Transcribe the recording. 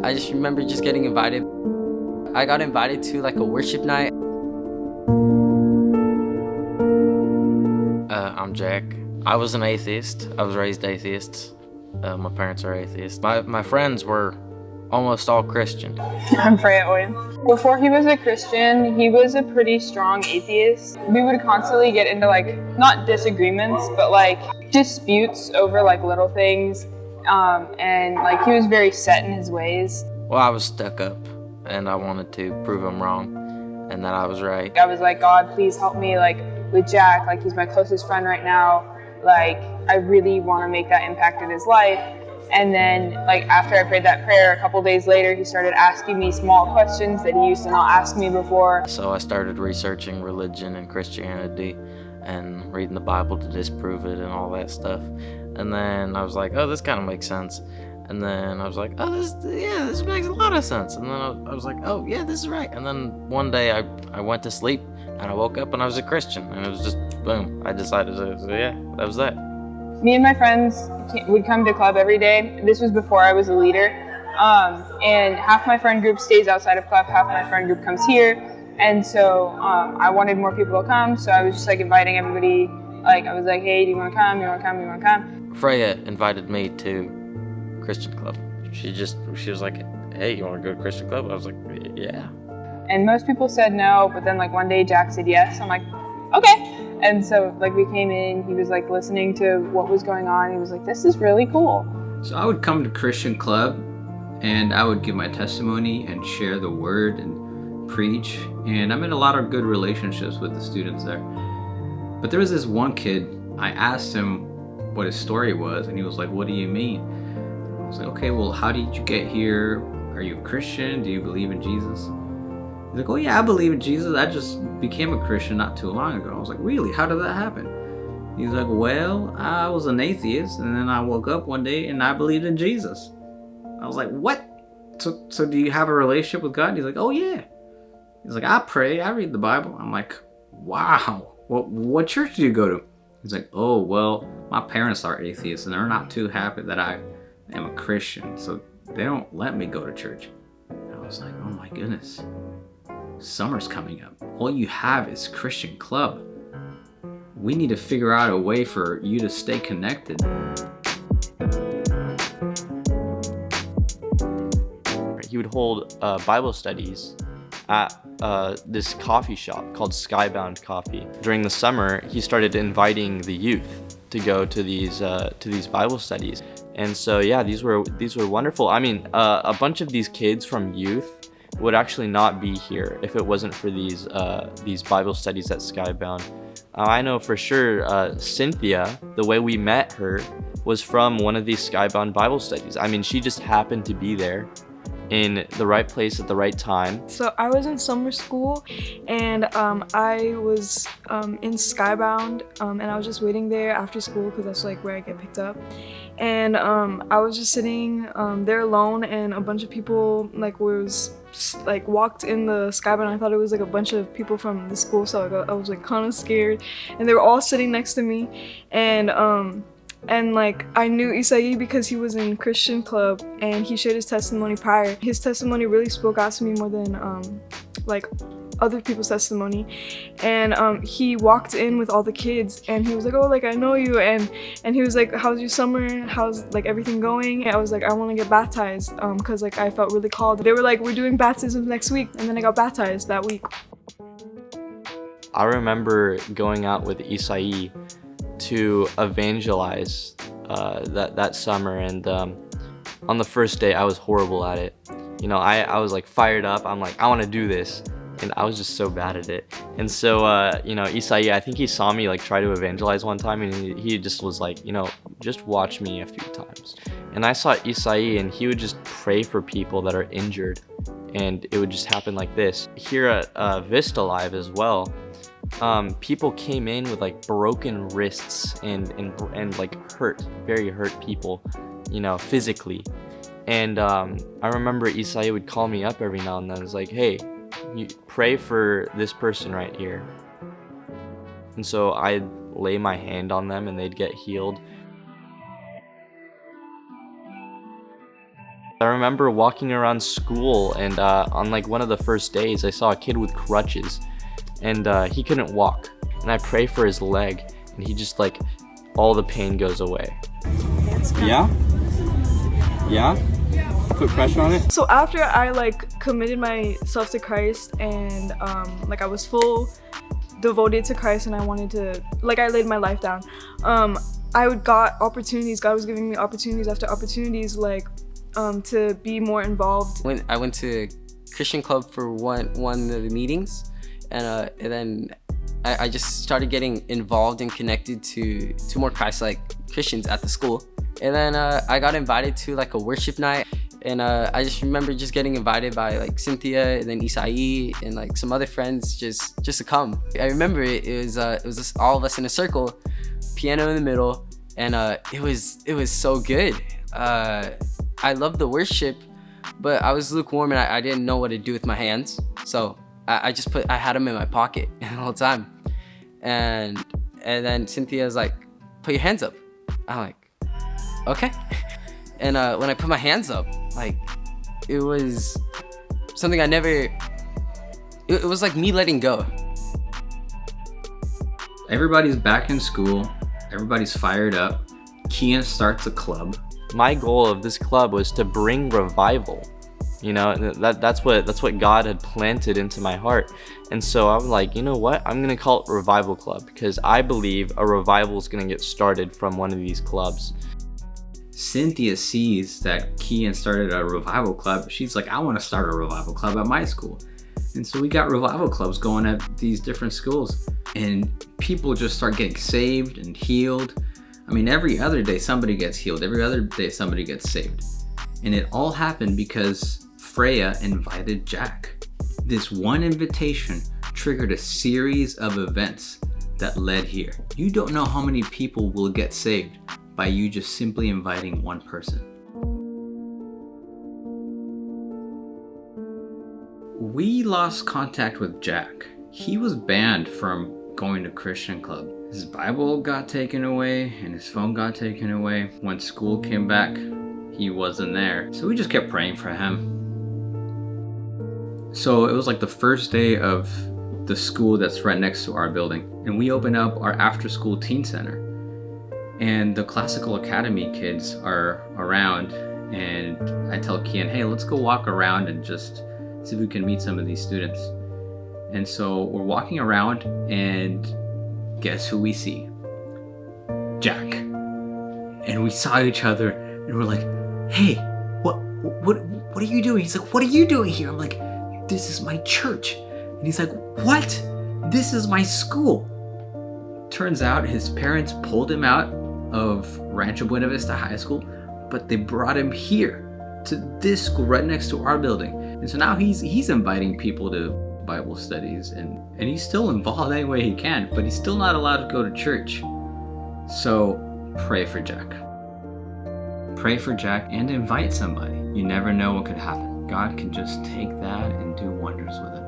I just remember just getting invited. I got invited to like a worship night. I'm Jack. I was an atheist. I was raised atheist. My parents are atheists. My friends were almost all Christian. I'm Freya Owen. Before he was a Christian, he was a pretty strong atheist. We would constantly get into not disagreements, but disputes over little things. And he was very set in his ways. Well, I was stuck up and I wanted to prove him wrong and that I was right. I was like, God, please help me with Jack. He's my closest friend right now. I really want to make that impact in his life. And then after I prayed that prayer, a couple days later, he started asking me small questions that he used to not ask me before. So I started researching religion and Christianity and reading the Bible to disprove it and all that stuff. And then I was like, oh, this kind of makes sense. And then I was like, oh, this makes a lot of sense. And then I was like, oh, yeah, this is right. And then one day I went to sleep and I woke up and I was a Christian. And it was just, boom, I decided to, so yeah, that was that. Me and my friends would come to club every day. This was before I was a leader. And half my friend group stays outside of club, half my friend group comes here. And so I wanted more people to come, so I was just inviting everybody. I was like, hey, do you want to come? You want to come? You want to come? Freya invited me to Christian club. She was like, hey, you want to go to Christian club? I was like, yeah. And most people said no, but then one day Jack said yes. I'm like, okay. And so we came in, he was listening to what was going on. He was like, this is really cool. So I would come to Christian club and I would give my testimony and share the word and preach. And I'm in a lot of good relationships with the students there. But there was this one kid, I asked him what his story was and he was like, what do you mean? I was like, okay, well, how did you get here? Are you a Christian? Do you believe in Jesus? He's like, oh yeah, I believe in Jesus. I just became a Christian not too long ago. I was like, really? How did that happen? He's like, well, I was an atheist and then I woke up one day and I believed in Jesus. I was like, what? So do you have a relationship with God? He's like, oh yeah. He's like, I pray, I read the Bible. I'm like, wow. What church do you go to? He's like, oh, well, my parents are atheists and they're not too happy that I am a Christian. So they don't let me go to church. And I was like, oh my goodness. Summer's coming up. All you have is Christian club. We need to figure out a way for you to stay connected. He would hold Bible studies at this coffee shop called Skybound Coffee. During the summer, he started inviting the youth to go to these Bible studies. And so yeah, these were wonderful. I mean, a bunch of these kids from youth would actually not be here if it wasn't for these Bible studies at Skybound. I know for sure Cynthia, the way we met her was from one of these Skybound Bible studies. I mean, she just happened to be there in the right place at the right time. So I was in summer school and I was in Skybound and I was just waiting there after school because that's where I get picked up. And I was just sitting there alone and a bunch of people walked in the Skybound. I thought it was a bunch of people from the school, so I was kind of scared. And they were all sitting next to me and I knew Isai because he was in Christian club and he shared his testimony prior. His testimony really spoke out to me more than other people's testimony. And he walked in with all the kids and he was like, oh, I know you. And he was like, how's your summer? How's everything going? And I was like, I want to get baptized because I felt really called. They were like, we're doing baptisms next week. And then I got baptized that week. I remember going out with Isai to evangelize that summer, and on the first day I was horrible at it. I was fired up. I'm like, I want to do this, and I was just so bad at it. And so Isai, I think he saw me try to evangelize one time, and he just was like, just watch me a few times. And I saw Isai and he would just pray for people that are injured, and it would just happen like this. Here at Vista Live as well, people came in with broken wrists and very hurt people, physically. And I remember Isai would call me up every now and then. It's like, hey, you pray for this person right here. And so I'd lay my hand on them and they'd get healed. I remember walking around school, and on like one of the first days, I saw a kid with crutches, and he couldn't walk. And I pray for his leg, and he just like, all the pain goes away. Yeah? Yeah? Put pressure on it? So after I like committed myself to Christ and like I was full devoted to Christ and I wanted to, like I laid my life down, I got opportunities. God was giving me opportunities after opportunities, like to be more involved. When I went to Christian Club for one of the meetings, and then I just started getting involved and connected to more Christ-like Christians at the school. And then I got invited to like a worship night, and I just remember just getting invited by like Cynthia and then Isai and like some other friends just to come. I remember it was just all of us in a circle, piano in the middle, and it was so good. I loved the worship, but I was lukewarm and I didn't know what to do with my hands, so I had them in my pocket the whole time. And then Cynthia's like, put your hands up. I'm like, okay. And when I put my hands up, like, it was something it was like me letting go. Everybody's back in school. Everybody's fired up. Kian starts a club. My goal of this club was to bring revival. You know, that's what God had planted into my heart. And so I'm like, you know what? I'm going to call it Revival Club because I believe a revival is going to get started from one of these clubs. Cynthia sees that Kian started a revival club. She's like, I want to start a revival club at my school. And so we got revival clubs going at these different schools. And people just start getting saved and healed. I mean, every other day somebody gets healed. Every other day somebody gets saved. And it all happened because Freya invited Jack. This one invitation triggered a series of events that led here. You don't know how many people will get saved by you just simply inviting one person. We lost contact with Jack. He was banned from going to Christian Club. His Bible got taken away and his phone got taken away. When school came back, he wasn't there. So we just kept praying for him. So it was like the first day of the school that's right next to our building. And we opened up our after school teen center. And the Classical Academy kids are around. And I tell Kian, hey, let's go walk around and just see if we can meet some of these students. And so we're walking around and guess who we see? Jack. And we saw each other and we're like, hey, what are you doing? He's like, what are you doing here? I'm like, this is my church. And he's like, what? This is my school. Turns out his parents pulled him out of Rancho Buena Vista High School, but they brought him here to this school right next to our building. And so now he's inviting people to Bible studies and he's still involved any way he can, but he's still not allowed to go to church. So pray for Jack. Pray for Jack and invite somebody. You never know what could happen. God can just take that and do wonders with it.